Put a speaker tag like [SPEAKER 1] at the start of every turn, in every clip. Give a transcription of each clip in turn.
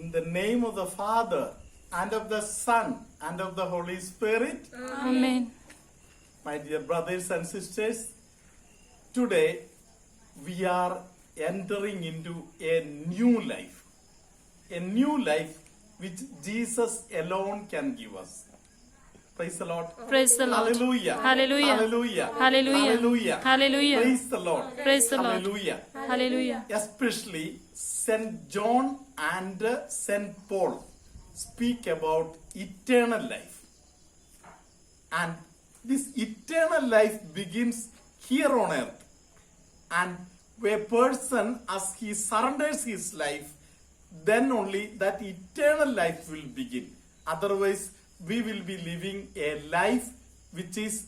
[SPEAKER 1] In the name of the Father, and of the Son, and of the Holy Spirit.
[SPEAKER 2] Amen.
[SPEAKER 1] My dear brothers and sisters, today we are entering into a new life. A new life which Jesus alone can give us. Praise the Lord.
[SPEAKER 2] Praise the Lord.
[SPEAKER 1] Hallelujah.
[SPEAKER 2] Hallelujah.
[SPEAKER 1] Hallelujah.
[SPEAKER 2] Hallelujah.
[SPEAKER 1] Hallelujah.
[SPEAKER 2] Hallelujah.
[SPEAKER 1] Praise the Lord.
[SPEAKER 2] Praise the Lord.
[SPEAKER 1] Hallelujah.
[SPEAKER 2] Hallelujah.
[SPEAKER 1] Especially St. John and St. Paul speak about eternal life. And this eternal life begins here on earth. And a person, as he surrenders his life, then only that eternal life will begin. Otherwise, we will be living a life which is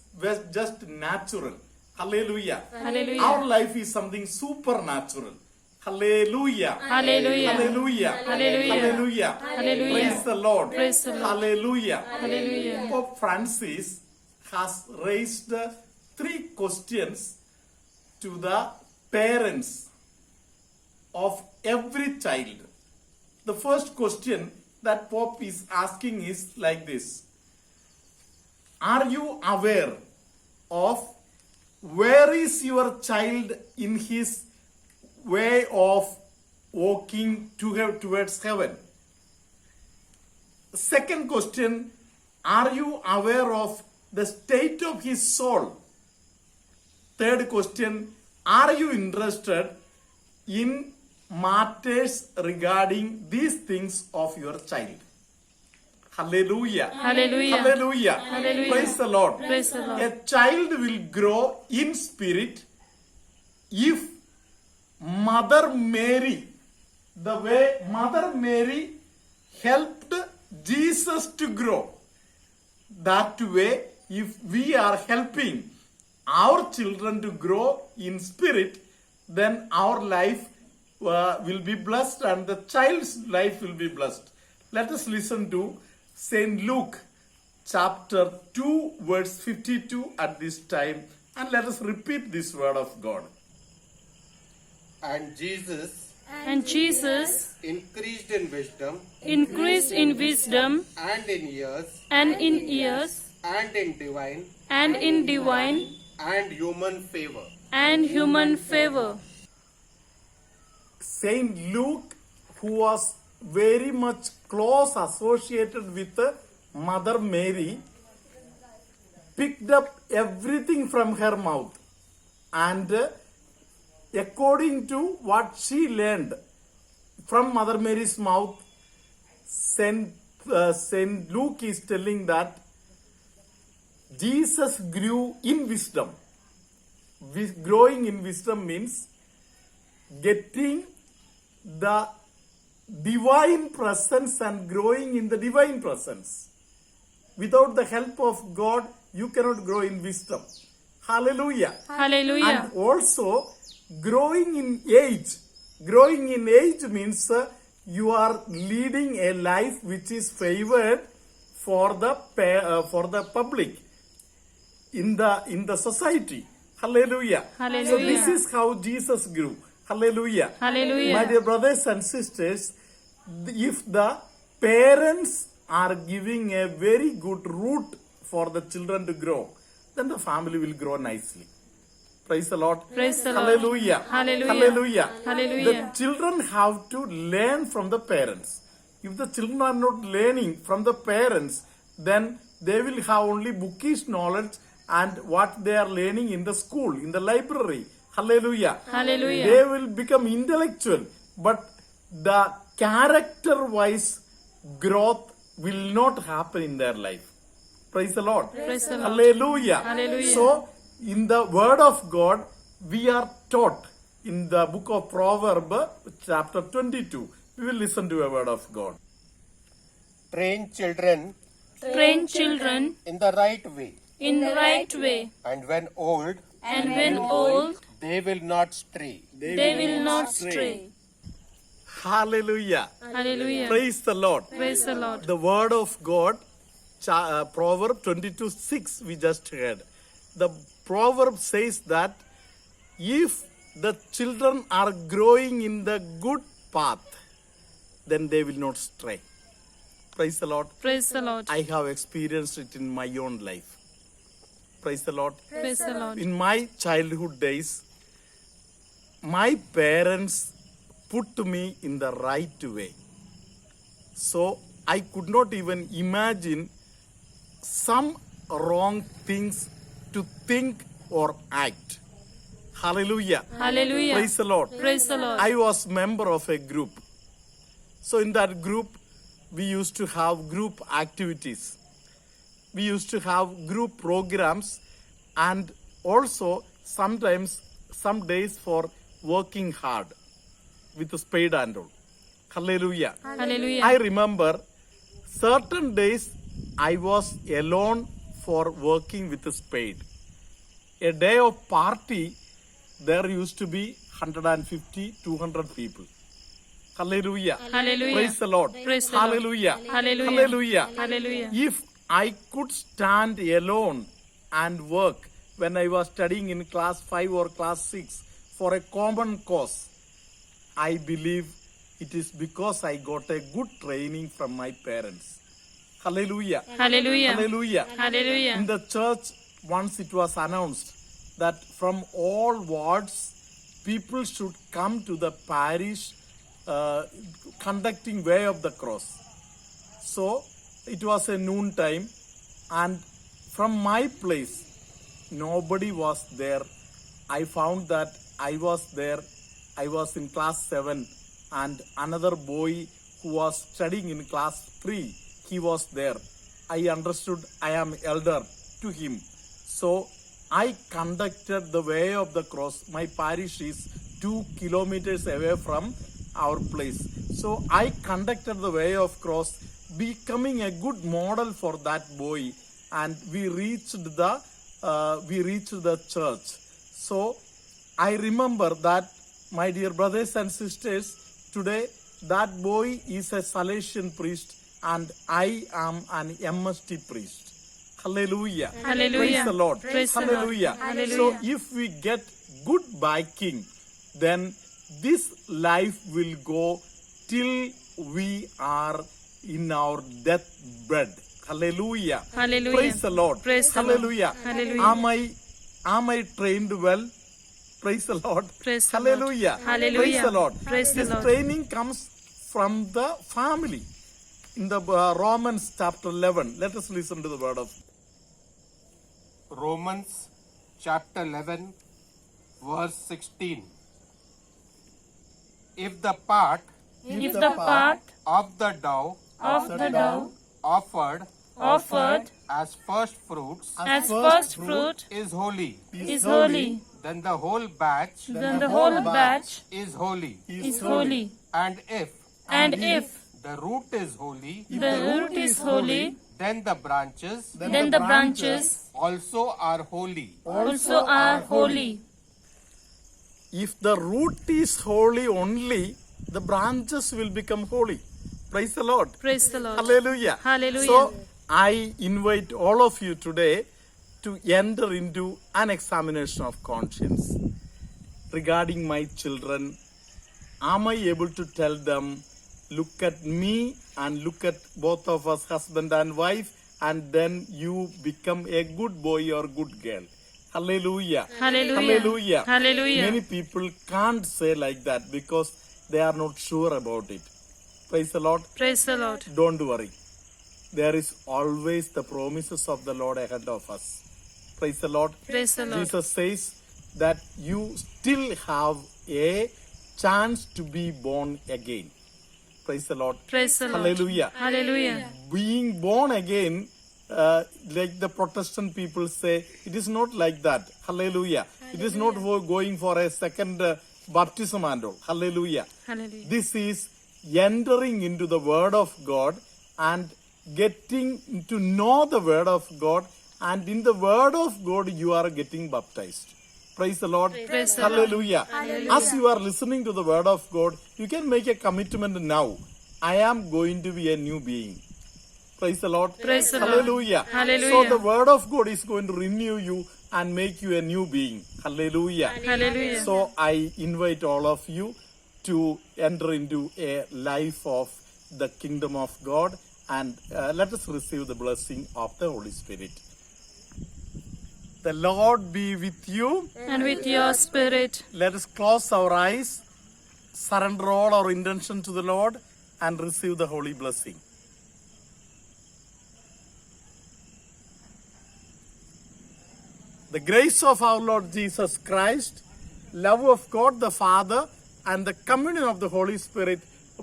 [SPEAKER 1] just natural. Hallelujah.
[SPEAKER 2] Hallelujah.
[SPEAKER 1] Our life is something supernatural. Hallelujah.
[SPEAKER 2] Hallelujah.
[SPEAKER 1] Hallelujah.
[SPEAKER 2] Hallelujah.
[SPEAKER 1] Hallelujah.
[SPEAKER 2] Hallelujah.
[SPEAKER 1] Praise the Lord.
[SPEAKER 2] Praise the Lord.
[SPEAKER 1] Hallelujah.
[SPEAKER 2] Hallelujah.
[SPEAKER 1] Pope Francis has raised 3 questions to the parents of every child. The first question that Pope is asking is like this: are you aware of where is your child in his way of walking towards heaven? Second question: are you aware of the state of his soul? Third question: are you interested in matters regarding these things of your child? Hallelujah.
[SPEAKER 2] Hallelujah.
[SPEAKER 1] Hallelujah.
[SPEAKER 2] Hallelujah.
[SPEAKER 1] Praise the Lord.
[SPEAKER 2] Praise the Lord.
[SPEAKER 1] A child will grow in spirit if Mother Mary, the way Mother Mary helped Jesus to grow, that way, if we are helping our children to grow in spirit, then our life will be blessed and the child's life will be blessed. Let us listen to St. Luke chapter 2 verse 52 at this time, and let us repeat this word of God.
[SPEAKER 3] And Jesus
[SPEAKER 2] increased
[SPEAKER 3] in wisdom
[SPEAKER 2] in wisdom
[SPEAKER 3] and in years
[SPEAKER 2] and in years
[SPEAKER 3] and in divine
[SPEAKER 2] and in divine
[SPEAKER 3] and human favor.
[SPEAKER 2] and human favor.
[SPEAKER 1] Saint Luke, who was very much close associated with Mother Mary, picked up everything from her mouth, and according to what she learned from Mother Mary's mouth, Saint Luke is telling that Jesus grew in wisdom. Growing in wisdom means getting the divine presence and growing in the divine presence. Without the help of God, you cannot grow in wisdom. Hallelujah.
[SPEAKER 2] Hallelujah.
[SPEAKER 1] And also growing in age. Growing in age means you are leading a life which is favored for the public in the society. Hallelujah.
[SPEAKER 2] Hallelujah.
[SPEAKER 1] So this is how Jesus grew. Hallelujah.
[SPEAKER 2] Hallelujah.
[SPEAKER 1] My dear brothers and sisters, if the parents are giving a very good root for the children to grow, then the family will grow nicely. Praise the Lord.
[SPEAKER 2] Praise the Lord.
[SPEAKER 1] Hallelujah.
[SPEAKER 2] Hallelujah.
[SPEAKER 1] Hallelujah.
[SPEAKER 2] Hallelujah.
[SPEAKER 1] The children have to learn from the parents. If the children are not learning from the parents, then they will have only bookish knowledge and what they are learning in the school, in the library. Hallelujah.
[SPEAKER 2] Hallelujah.
[SPEAKER 1] They will become intellectual, but the character-wise growth will not happen in their life. Praise the Lord.
[SPEAKER 2] Praise the Lord.
[SPEAKER 1] Hallelujah.
[SPEAKER 2] Hallelujah.
[SPEAKER 1] So, in the word of God, we are taught in the book of Proverbs, chapter 22. We will listen to a word of God.
[SPEAKER 3] Train children
[SPEAKER 2] Train children
[SPEAKER 3] in the right way,
[SPEAKER 2] in the right way,
[SPEAKER 3] and when old,
[SPEAKER 2] and when old,
[SPEAKER 3] they will not stray.
[SPEAKER 2] they will not stray.
[SPEAKER 1] Hallelujah.
[SPEAKER 2] Hallelujah.
[SPEAKER 1] Praise the Lord.
[SPEAKER 2] Praise the Lord.
[SPEAKER 1] The word of God, Proverbs 22:6, we just heard. The proverb says that if the children are growing in the good path, then they will not stray. Praise the Lord.
[SPEAKER 2] Praise the Lord.
[SPEAKER 1] I have experienced it in my own life. Praise the Lord.
[SPEAKER 2] Praise the Lord.
[SPEAKER 1] In my childhood days, my parents put me in the right way. So I could not even imagine some wrong things to think or act. Hallelujah.
[SPEAKER 2] Hallelujah.
[SPEAKER 1] Praise the Lord.
[SPEAKER 2] Praise the Lord.
[SPEAKER 1] I was member of a group. So in that group, we used to have group activities. We used to have group programs and also sometimes some days for working hard with a spade and all. Hallelujah.
[SPEAKER 2] Hallelujah.
[SPEAKER 1] I remember certain days I was alone for working with a spade. A day of party, there used to be 150, 200 people. Hallelujah.
[SPEAKER 2] Hallelujah.
[SPEAKER 1] Praise the Lord.
[SPEAKER 2] Praise the Lord.
[SPEAKER 1] Hallelujah.
[SPEAKER 2] Hallelujah.
[SPEAKER 1] Hallelujah.
[SPEAKER 2] Hallelujah.
[SPEAKER 1] If I could stand alone and work when I was studying in class 5 or class 6 for a common cause, I believe it is because I got a good training from my parents. Hallelujah.
[SPEAKER 2] Hallelujah.
[SPEAKER 1] Hallelujah.
[SPEAKER 2] Hallelujah.
[SPEAKER 1] In the church, once it was announced that from all wards, people should come to the parish conducting way of the cross. So it was a noon time, and from my place, nobody was there. I found that I was there. I was in class 7, and another boy who was studying in class 3, he was there. I understood I am elder to him. So I conducted the way of the cross. My parish is 2 kilometers away from our place. So I conducted the way of cross, becoming a good model for that boy, and we reached the church. So I remember that, my dear brothers and sisters, today that boy is a Salesian priest and I am an MST priest. Hallelujah.
[SPEAKER 2] Hallelujah.
[SPEAKER 1] Praise the Lord.
[SPEAKER 2] Praise the Lord.
[SPEAKER 1] Hallelujah.
[SPEAKER 2] Hallelujah.
[SPEAKER 1] So if we get good backing, then this life will go till we are in our deathbed. Hallelujah.
[SPEAKER 2] Hallelujah.
[SPEAKER 1] Praise the Lord.
[SPEAKER 2] Praise the Lord.
[SPEAKER 1] Hallelujah.
[SPEAKER 2] Hallelujah.
[SPEAKER 1] Am I trained well? Praise the Lord.
[SPEAKER 2] Praise the Lord.
[SPEAKER 1] Hallelujah.
[SPEAKER 2] Hallelujah.
[SPEAKER 1] Praise the Lord.
[SPEAKER 2] Praise the
[SPEAKER 1] This
[SPEAKER 2] Lord.
[SPEAKER 1] training comes from the family. In the Romans chapter 11, let us listen to the word of
[SPEAKER 3] Romans chapter 11, verse 16. If the part
[SPEAKER 2] If the part
[SPEAKER 3] of the dough
[SPEAKER 2] of the dough
[SPEAKER 3] offered
[SPEAKER 2] offered
[SPEAKER 3] as first fruits
[SPEAKER 2] as first fruit
[SPEAKER 3] is holy,
[SPEAKER 2] is holy,
[SPEAKER 3] then the whole batch
[SPEAKER 2] then the whole batch
[SPEAKER 3] is holy.
[SPEAKER 2] is holy.
[SPEAKER 3] And if the root is holy,
[SPEAKER 2] the root is holy,
[SPEAKER 3] then the branches
[SPEAKER 2] then the branches
[SPEAKER 3] also are holy.
[SPEAKER 2] also are holy.
[SPEAKER 1] If the root is holy only, the branches will become holy. Praise the Lord.
[SPEAKER 2] Praise the Lord.
[SPEAKER 1] Hallelujah.
[SPEAKER 2] Hallelujah.
[SPEAKER 1] So I invite all of you today to enter into an examination of conscience regarding my children. Am I able to tell them, look at me and look at both of us, husband and wife, and then you become a good boy or good girl? Hallelujah.
[SPEAKER 2] Hallelujah.
[SPEAKER 1] Hallelujah.
[SPEAKER 2] Hallelujah.
[SPEAKER 1] Many people can't say like that because they are not sure about it. Praise the Lord.
[SPEAKER 2] Praise the Lord.
[SPEAKER 1] Don't worry. There is always the promises of the Lord ahead of us. Praise the Lord.
[SPEAKER 2] Praise the Lord.
[SPEAKER 1] Jesus says that you still have a chance to be born again. Praise the Lord.
[SPEAKER 2] Praise the Lord.
[SPEAKER 1] Hallelujah.
[SPEAKER 2] Hallelujah.
[SPEAKER 1] Being born again, like the Protestant people say, it is not like that. Hallelujah. It is not going for a second baptism and all. Hallelujah.
[SPEAKER 2] Hallelujah.
[SPEAKER 1] This is entering into the Word of God and getting to know the Word of God, and in the Word of God you are getting baptized. Praise the Lord.
[SPEAKER 2] Praise the Lord.
[SPEAKER 1] Hallelujah. As you are listening to the Word of God, you can make a commitment now. I am going to be a new being. Praise the Lord.
[SPEAKER 2] Praise the Lord.
[SPEAKER 1] Hallelujah.
[SPEAKER 2] Hallelujah.
[SPEAKER 1] So the Word of God is going to renew you and make you a new being. Hallelujah.
[SPEAKER 2] Hallelujah.
[SPEAKER 1] So I invite all of you to enter into a life of the kingdom of God, and let us receive the blessing of the Holy Spirit. The Lord be with you.
[SPEAKER 2] And with your spirit.
[SPEAKER 1] Let us close our eyes, surrender all our intention to the Lord, and receive the holy blessing. The grace of our Lord Jesus Christ, love of God the Father, and the communion of the Holy Spirit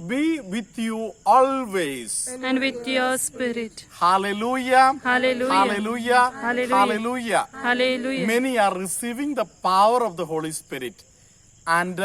[SPEAKER 1] be with you always.
[SPEAKER 2] And with your spirit.
[SPEAKER 1] Hallelujah.
[SPEAKER 2] Hallelujah.
[SPEAKER 1] Hallelujah.
[SPEAKER 2] Hallelujah.
[SPEAKER 1] Hallelujah.
[SPEAKER 2] Hallelujah.
[SPEAKER 1] Many are receiving the power of the Holy Spirit. And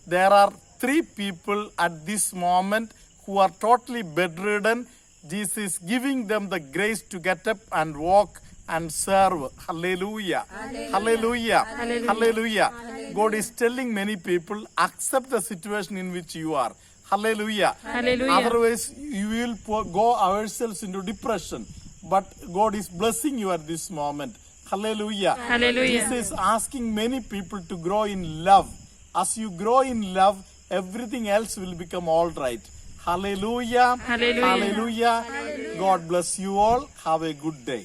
[SPEAKER 1] there are 3 people at this moment who are totally bedridden. Jesus is giving them the grace to get up and walk and serve. Hallelujah. Hallelujah. Hallelujah. God is telling many people, accept the situation in which you are. Hallelujah.
[SPEAKER 2] Hallelujah.
[SPEAKER 1] Otherwise, you will go ourselves into depression. But God is blessing you at this moment. Hallelujah.
[SPEAKER 2] Hallelujah.
[SPEAKER 1] Jesus is asking many people to grow in love. As you grow in love, everything else will become all right. Hallelujah.
[SPEAKER 2] Hallelujah.
[SPEAKER 1] Hallelujah. God bless you all. Have a good day.